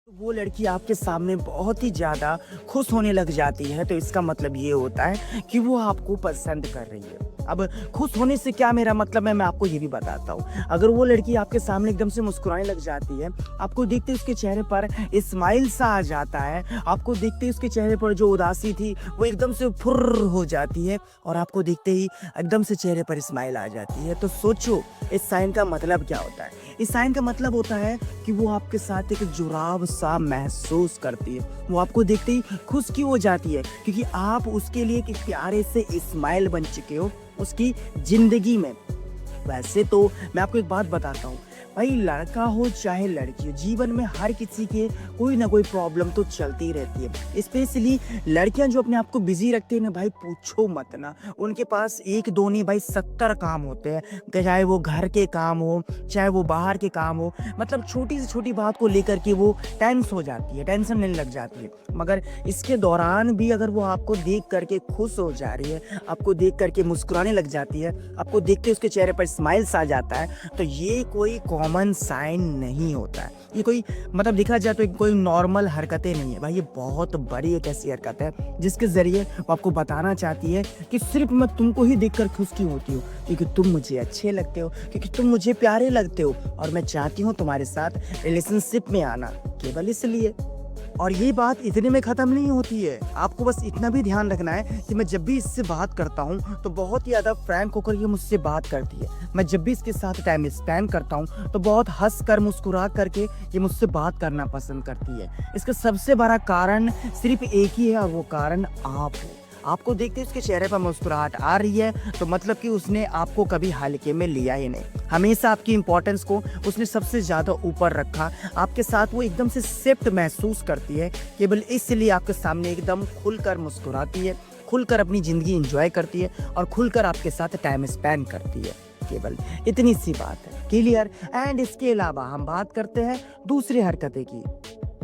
वो लड़की आपके सामने बहुत ही ज़्यादा खुश होने लग जाती है, तो इसका मतलब ये होता है कि वो आपको पसंद कर रही है। अब खुश होने से क्या मेरा मतलब है, मैं आपको ये भी बताता हूँ। अगर वो लड़की आपके सामने एकदम से मुस्कुराने लग जाती है, आपको देखते ही उसके चेहरे पर स्माइल सा आ जाता है, आपको देखते ही उसके चेहरे पर जो उदासी थी वो एकदम से फुर्र हो जाती है और आपको देखते ही एकदम से चेहरे पर स्माइल आ जाती है, तो सोचो इस साइन का मतलब क्या होता है। इस साइन का मतलब होता है कि वो आपके साथ एक जुड़ाव सा महसूस करती है। वो आपको देखते ही खुश क्यों हो जाती है, क्योंकि आप उसके लिए एक प्यारे से स्माइल बन चुके हो उसकी ज़िंदगी में। वैसे तो मैं आपको एक बात बताता हूँ, भाई लड़का हो चाहे लड़की हो, जीवन में हर किसी के कोई ना कोई प्रॉब्लम तो चलती रहती है। स्पेशली लड़कियां जो अपने आप को बिजी रखती है ना भाई, पूछो मत ना। उनके पास एक दो नहीं भाई 70 काम होते हैं, चाहे वो घर के काम हो चाहे वो बाहर के काम हो। मतलब छोटी से छोटी बात को लेकर के वो टेंस हो जाती है, टेंशन लेने लग जाती है। मगर इसके दौरान भी अगर वो आपको देख करके खुश हो जा रही है, आपको देख करके मुस्कुराने लग जाती है, आपको देखते उसके चेहरे पर स्माइल्स आ जाता है, तो ये कोई कॉमन साइन नहीं होता है। ये कोई मतलब देखा जाए तो कोई नॉर्मल हरकतें नहीं है भाई, ये बहुत बड़ी एक ऐसी हरकत है जिसके ज़रिए वो आपको बताना चाहती है कि सिर्फ मैं तुमको ही देखकर खुश क्यों होती हूँ, क्योंकि तुम मुझे अच्छे लगते हो, क्योंकि तुम मुझे प्यारे लगते हो और मैं चाहती हूँ तुम्हारे साथ रिलेशनशिप में आना, केवल इसलिए। और ये बात इतने में ख़त्म नहीं होती है। आपको बस इतना भी ध्यान रखना है कि मैं जब भी इससे बात करता हूँ तो बहुत ही ज़्यादा फ्रैंक होकर ये मुझसे बात करती है। मैं जब भी इसके साथ टाइम स्पेंड करता हूँ तो बहुत हंस कर मुस्कुरा करके ये मुझसे बात करना पसंद करती है। इसका सबसे बड़ा कारण सिर्फ एक ही है और वो कारण आप हो। आपको देखते उसके चेहरे पर मुस्कुराहट आ रही है तो मतलब कि उसने आपको कभी हल्के में लिया ही नहीं। हमेशा आपकी इंपॉर्टेंस को उसने सबसे ज़्यादा ऊपर रखा। आपके साथ वो एकदम से सेफ्ट महसूस करती है, केवल इसलिए आपके सामने एकदम खुलकर मुस्कुराती है, खुलकर अपनी ज़िंदगी एंजॉय करती है और खुलकर आपके साथ टाइम स्पेंड करती है। केवल इतनी सी बात है, क्लियर। एंड इसके अलावा हम बात करते हैं दूसरी हरकतें की,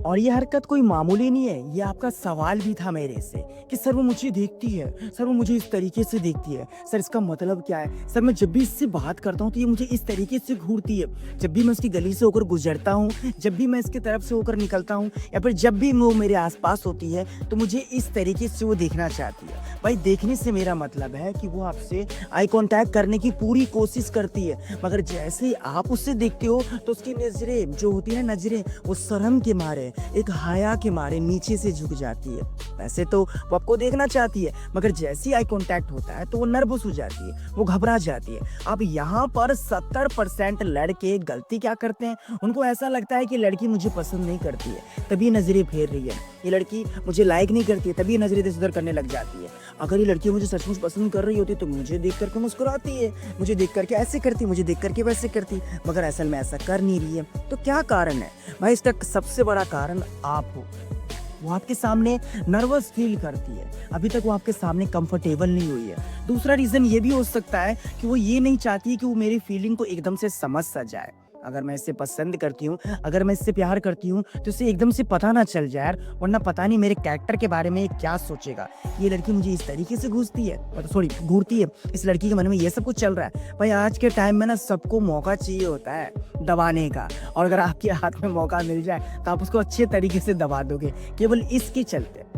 और ये हरकत कोई मामूली नहीं है। ये आपका सवाल भी था मेरे से कि सर वो मुझे देखती है, सर वो मुझे इस तरीके से देखती है, सर इसका मतलब क्या है। सर मैं जब भी इससे बात करता हूँ तो ये मुझे इस तरीके से घूरती है, जब भी मैं उसकी गली से होकर गुजरता हूँ, जब भी मैं इसकी तरफ से होकर निकलता हूँ, या फिर जब भी वो मेरे आसपास होती है तो मुझे इस तरीके से वो देखना चाहती है। भाई देखने से मेरा मतलब है कि वो आपसे आई कांटेक्ट करने की पूरी कोशिश करती है, मगर जैसे ही आप उससे देखते हो तो उसकी नज़रें जो होती है, नज़रें वो शर्म के मारे, एक हया के मारे नीचे से झुक जाती है। वैसे तो वो आपको देखना चाहती है, मगर जैसे ही आई कांटेक्ट होता है तो वो नर्वस हो जाती है, वो घबरा जाती है। अब यहाँ पर 70% लड़के गलती क्या करते हैं, उनको ऐसा लगता है कि लड़की मुझे पसंद नहीं करती है तभी नज़रें फेर रही है, ये लड़की मुझे लाइक नहीं करती है तभी नज़रें इधर उधर करने लग जाती है। अगर ये लड़की मुझे सचमुच पसंद कर रही होती तो मुझे देख करके मुस्कुराती है, मुझे देख करके ऐसे करती, मुझे देख करके वैसे करती, मगर असल में ऐसा कर नहीं रही है। तो क्या कारण है भाई? इसका सबसे बड़ा कारण आप हो। वो आपके सामने नर्वस फील करती है, अभी तक वो आपके सामने कंफर्टेबल नहीं हुई है। दूसरा रीज़न ये भी हो सकता है कि वो ये नहीं चाहती कि वो मेरी फीलिंग को एकदम से समझ सा जाए। अगर मैं इससे पसंद करती हूँ, अगर मैं इससे प्यार करती हूँ तो इसे एकदम से पता ना चल जाए यार, वरना पता नहीं मेरे कैरेक्टर के बारे में ये क्या सोचेगा। ये लड़की मुझे इस तरीके से घुसती है, सॉरी घूरती है, इस लड़की के मन में ये सब कुछ चल रहा है। भाई आज के टाइम में ना सबको मौका चाहिए होता है दबाने का, और अगर आपके हाथ में मौका मिल जाए तो आप उसको अच्छे तरीके से दबा दोगे, केवल इसके चलते।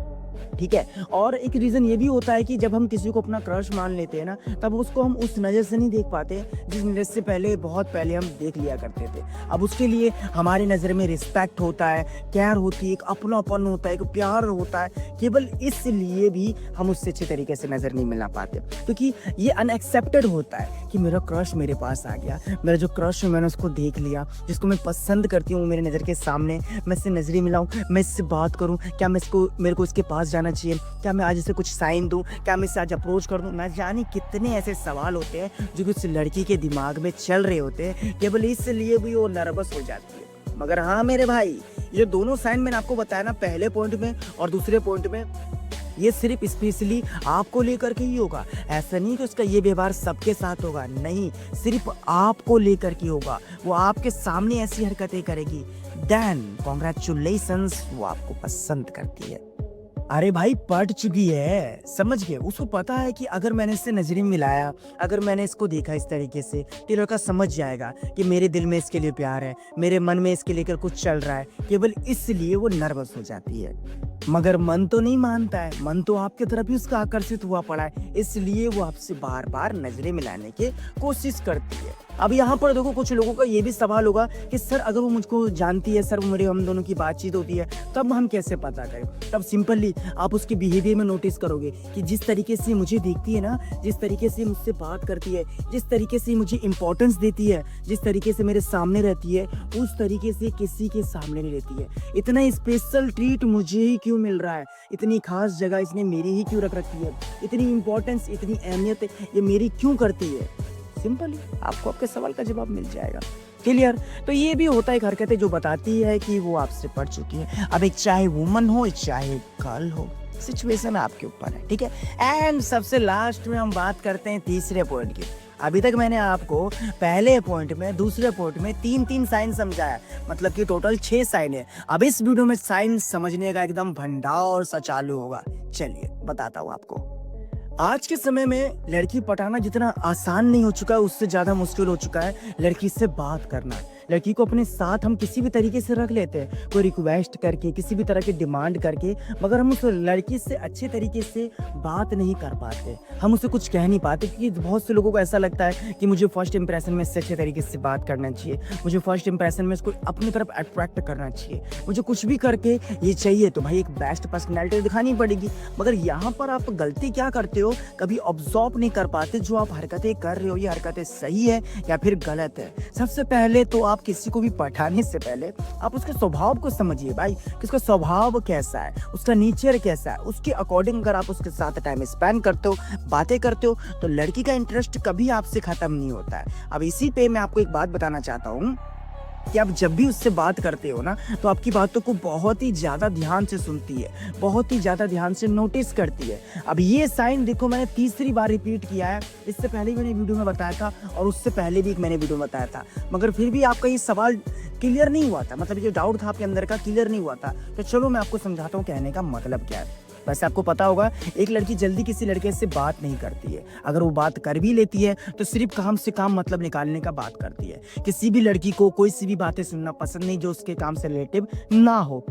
ठीक है। और एक रीज़न ये भी होता है कि जब हम किसी को अपना क्रश मान लेते हैं ना, तब उसको हम उस नज़र से नहीं देख पाते जिस नज़र से पहले बहुत पहले हम देख लिया करते थे। अब उसके लिए हमारी नज़र में रिस्पेक्ट होता है, केयर होती है, एक अपनापन होता है, एक प्यार होता है। केवल इसलिए भी हम उससे अच्छे तरीके से नज़र नहीं मिला पाते, क्योंकि ये अनएक्सेप्टेड होता है कि मेरा क्रश मेरे पास आ गया, मेरा जो क्रश है मैंने उसको देख लिया, जिसको मैं पसंद करती हूँ मेरे नज़र के सामने, मैं इससे नज़रें मिलाऊँ, मैं इससे बात करूँ, क्या मैं इसको मेरे को इसके पास जाना चाहिए, क्या मैं आज इसे कुछ साइन दूं, क्या मैं इसे आज अप्रोच कर दूं। ना जाने कितने ऐसे सवाल होते हैं जो कि उस लड़की के दिमाग में चल रहे होते हैं, केवल इसलिए भी वो नर्वस हो जाती है। मगर हाँ मेरे भाई, ये दोनों साइन मैंने आपको बताया ना, पहले पॉइंट में और दूसरे पॉइंट में, ये सिर्फ स्पेशली आपको लेकर के ही होगा। ऐसा नहीं कि उसका ये व्यवहार सबके साथ होगा, नहीं, सिर्फ आपको लेकर के होगा। वो आपके सामने ऐसी हरकतें करेगी, देन कॉन्ग्रेचुलेशंस, वो आपको पसंद करती है। अरे भाई पट चुकी है, समझ गए। उसको पता है कि अगर मैंने इससे नजरें मिलाया, अगर मैंने इसको देखा इस तरीके से, तो लड़का समझ जाएगा कि मेरे दिल में इसके लिए प्यार है, मेरे मन में इसके लेकर कुछ चल रहा है। केवल इसलिए वो नर्वस हो जाती है। मगर मन तो नहीं मानता है, मन तो आपकी तरफ ही उसका आकर्षित हुआ पड़ा है, इसलिए वो आपसे बार बार नजरें मिलाने की कोशिश करती है। अब यहाँ पर देखो, कुछ लोगों का ये भी सवाल होगा कि सर अगर वो मुझको जानती है, सर वो मेरे हम दोनों की बातचीत होती है, तब हम कैसे पता करें? तब सिंपली आप उसके बिहेवियर में नोटिस करोगे कि जिस तरीके से मुझे देखती है ना, जिस तरीके से मुझसे बात करती है, जिस तरीके से मुझे इंपॉर्टेंस देती है, जिस तरीके से मेरे सामने रहती है, उस तरीके से किसी के सामने नहीं रहती है। इतना स्पेशल ट्रीट मुझे ही क्यों मिल रहा है? इतनी खास जगह इसने मेरी ही क्यों रख रखी है? इतनी इंपॉर्टेंस, इतनी अहमियत ये मेरी क्यों करती है? सिंपली आपको आपके सवाल का जवाब मिल जाएगा। क्लियर? तो ये भी होता है एक हरकतें जो बताती है कि वो आपसे पढ़ चुकी है। अब एक चाहे वुमन हो चाहे गर्ल हो, सिचुएशन आपके ऊपर है, ठीक है। एंड सबसे लास्ट में हम बात करते हैं तीसरे पॉइंट की। अभी तक मैंने आपको पहले पॉइंट में, दूसरे पॉइंट में 3-3 साइन समझाया, मतलब कि टोटल 6 साइन है। अब इस वीडियो में साइन समझने का एकदम भंडार सा चालू होगा। चलिए बताता हूँ आपको। आज के समय में लड़की पटाना जितना आसान नहीं हो चुका है, उससे ज्यादा मुश्किल हो चुका है लड़की से बात करना। लड़की को अपने साथ हम किसी भी तरीके से रख लेते हैं, कोई रिक्वेस्ट करके, किसी भी तरह की डिमांड करके, मगर हम उस लड़की से अच्छे तरीके से बात नहीं कर पाते, हम उसे कुछ कह नहीं पाते। क्योंकि बहुत से लोगों को ऐसा लगता है कि मुझे फर्स्ट इंप्रेशन में इससे अच्छे तरीके से बात करना चाहिए, मुझे फर्स्ट इंप्रेशन में इसको अपनी तरफ अट्रैक्ट करना चाहिए, मुझे कुछ भी करके ये चाहिए तो भाई एक बेस्ट पर्सनैलिटी दिखानी पड़ेगी। मगर यहाँ पर आप गलती क्या करते हो, कभी ऑब्जर्व नहीं कर पाते जो आप हरकतें कर रहे हो, ये हरकतें सही है या फिर गलत है। सबसे पहले तो आप किसी को भी पटाने से पहले आप उसके स्वभाव को समझिए भाई, कि उसका स्वभाव कैसा है, उसका नेचर कैसा है। उसके अकॉर्डिंग अगर आप उसके साथ टाइम स्पेंड करते हो, बातें करते हो, तो लड़की का इंटरेस्ट कभी आपसे खत्म नहीं होता है। अब इसी पे मैं आपको एक बात बताना चाहता हूँ कि आप जब भी उससे बात करते हो ना, तो आपकी बातों को बहुत ही ज़्यादा ध्यान से सुनती है, बहुत ही ज़्यादा ध्यान से नोटिस करती है। अब ये साइन देखो, मैंने तीसरी बार रिपीट किया है। इससे पहले भी मैंने वीडियो में बताया था और उससे पहले भी मैंने वीडियो में बताया था, मगर फिर भी आपका ये सवाल क्लियर नहीं हुआ था, मतलब जो डाउट था आपके अंदर का क्लियर नहीं हुआ था। तो चलो मैं आपको समझाता हूँ कहने का मतलब क्या है। वैसे आपको पता होगा एक लड़की जल्दी किसी लड़के से बात नहीं करती है, अगर वो बात कर भी लेती है तो सिर्फ काम से काम मतलब निकालने का बात करती है। किसी भी लड़की को कोई सी भी बातें सुनना पसंद नहीं जो उसके काम से रिलेटिव ना हो।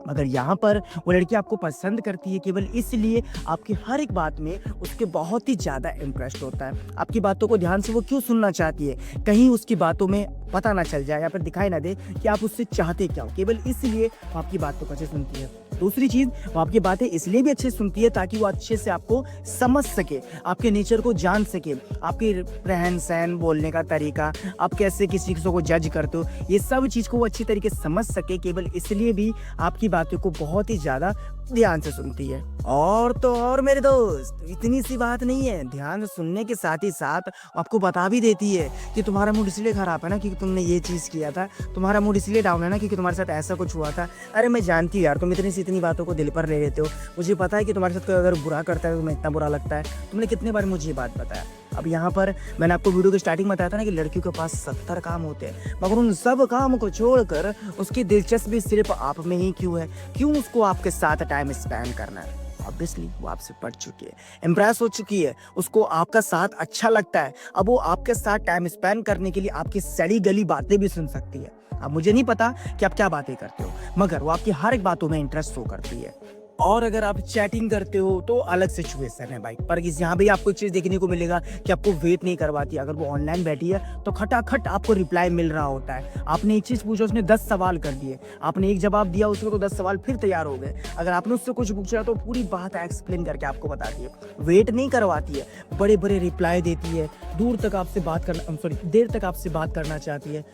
मगर यहाँ पर वो लड़की आपको पसंद करती है केवल इसलिए आपकी हर एक बात में उसके बहुत ही ज़्यादा इंटरेस्ट होता है। आपकी बातों को ध्यान से वो क्यों सुनना चाहती है, कहीं उसकी बातों में पता ना चल जाए या फिर दिखाई ना दे कि आप उससे चाहते क्या हो, केवल इसलिए वो आपकी बातों को अच्छे सुनती है। दूसरी चीज़, वो आपकी बातें इसलिए भी अच्छे सुनती है ताकि वो अच्छे से आपको समझ सके, आपके नेचर को जान सके, आपके रहन सहन, बोलने का तरीका, आप कैसे किसी को जज करते हो, ये सब चीज़ को वो अच्छी तरीके से समझ सके। केवल इसलिए भी आपकी बातों को बहुत ही ज़्यादा ध्यान से सुनती है। और तो और मेरे दोस्त, इतनी सी बात नहीं है, ध्यान से सुनने के साथ ही साथ आपको बता भी देती है कि तुम्हारा मूड इसलिए खराब है ना क्योंकि तुमने ये चीज़ किया था, तुम्हारा मूड इसलिए डाउन है ना क्योंकि तुम्हारे साथ ऐसा कुछ हुआ था। अरे मैं जानती हूँ यार, तुम इतनी सी इतनी बातों को दिल पर ले लेते हो, मुझे पता है कि तुम्हारे साथ कोई अगर बुरा करता है तो तुम्हें इतना बुरा लगता है। तुमने कितने बार मुझे ये बात बताया। अब यहाँ पर मैंने आपको वीडियो के स्टार्टिंग में बताया था ना कि लड़कियों के पास 70 काम होते हैं, मगर उन सब काम को छोड़कर उसकी दिलचस्पी सिर्फ आप में ही क्यों है? क्यों उसको आपके साथ टाइम स्पेंड करना है? ऑब्वियसली वो आपसे पढ़ चुकी है, इम्प्रेस हो चुकी है, उसको आपका साथ अच्छा लगता है। अब वो आपके साथ टाइम स्पेंड करने के लिए आपकी सड़ी गली बातें भी सुन सकती है। अब मुझे नहीं पता कि आप क्या बातें करते हो, मगर वो आपकी हर एक बातों में इंटरेस्ट शो करती है। और अगर आप चैटिंग करते हो तो अलग सिचुएशन है भाई, पर यहाँ भी आपको एक चीज़ देखने को मिलेगा कि आपको वेट नहीं करवाती। अगर वो ऑनलाइन बैठी है तो खटाखट आपको रिप्लाई मिल रहा होता है। आपने एक चीज़ पूछा, उसने 10 सवाल कर दिए, आपने एक जवाब दिया उसको तो 10 सवाल फिर तैयार हो गए। अगर आपने उससे कुछ पूछा तो पूरी बात एक्सप्लेन करके आपको बताती है, वेट नहीं करवाती है, बड़े बड़े रिप्लाई देती है, दूर तक आपसे बात करना देर तक आपसे बात करना चाहती है।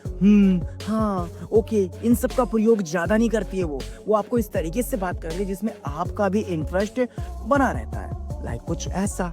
हाँ ओके, इन सब का प्रयोग ज़्यादा नहीं करती है। वो आपको इस तरीके से बात कर रही है जिसमें आपका भी इंटरेस्ट बना रहता है, लाइक कुछ ऐसा।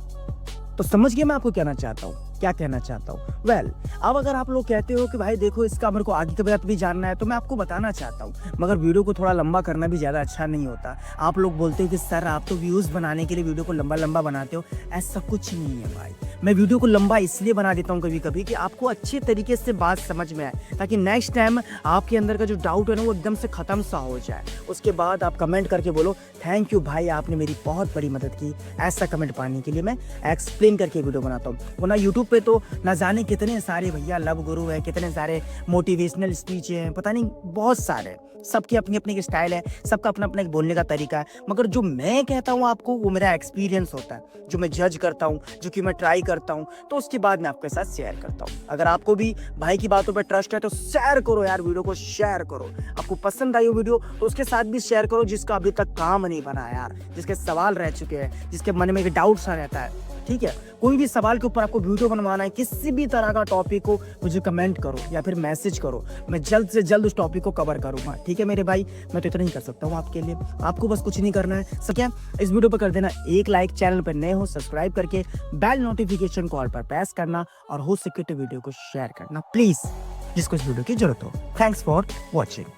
तो समझ गए मैं आपको कहना चाहता हूँ। क्या कहना चाहता हूँ। वेल, अब अगर आप लोग कहते हो कि भाई देखो इसका मेरे को आगे की बात भी जानना है, तो मैं आपको बताना चाहता हूँ, मगर वीडियो को थोड़ा लंबा करना भी ज़्यादा अच्छा नहीं होता। आप लोग बोलते हो कि सर आप तो व्यूज़ बनाने के लिए वीडियो को लंबा-लंबा बनाते हो, ऐसा कुछ नहीं है भाई। मैं वीडियो को लंबा इसलिए बना देता हूँ कभी-कभी कि आपको अच्छे तरीके से बात समझ में आए, ताकि नेक्स्ट टाइम आपके अंदर का जो डाउट है ना वो एकदम से ख़त्म सा हो जाए। उसके बाद आप कमेंट करके बोलो थैंक यू भाई, आपने मेरी बहुत बड़ी मदद की। ऐसा कमेंट पाने के लिए मैं एक्सप्लेन करके वीडियो बनाता हूँ। वरना यूट्यूब पे तो ना जाने कितने सारे भैया लव गुरु हैं, कितने सारे मोटिवेशनल स्पीच हैं, पता नहीं बहुत सारे। सबकी अपनी अपनी स्टाइल है, सबका अपना अपना एक बोलने का तरीका है, मगर जो मैं कहता हूँ आपको वो मेरा एक्सपीरियंस होता है, जो मैं जज करता हूँ, जो कि मैं ट्राई करता हूँ, तो उसके बाद मैं आपके साथ शेयर करता हूँ। अगर आपको भी भाई की बातों पर ट्रस्ट है तो शेयर करो यार, वीडियो को शेयर करो। आपको पसंद आई हो वीडियो तो उसके साथ भी शेयर करो जिसका अभी तक काम नहीं बना यार, जिसके सवाल रह चुके हैं, जिसके मन में एक डाउट सा रहता है। ठीक है, कोई भी सवाल के ऊपर आपको वीडियो बनवाना है, किसी भी तरह का टॉपिक हो, मुझे कमेंट करो या फिर मैसेज करो, मैं जल्द से जल्द उस टॉपिक को कवर करूंगा। ठीक है मेरे भाई, मैं तो इतना ही कर सकता हूँ आपके लिए। आपको बस कुछ नहीं करना है, सब क्या इस वीडियो पर कर देना एक लाइक, चैनल पर नए हो सब्सक्राइब करके बेल नोटिफिकेशन को ऑल पर प्रेस करना, और हो सके तो वीडियो को शेयर करना प्लीज, जिसको इस वीडियो की जरूरत हो। Thanks for watching.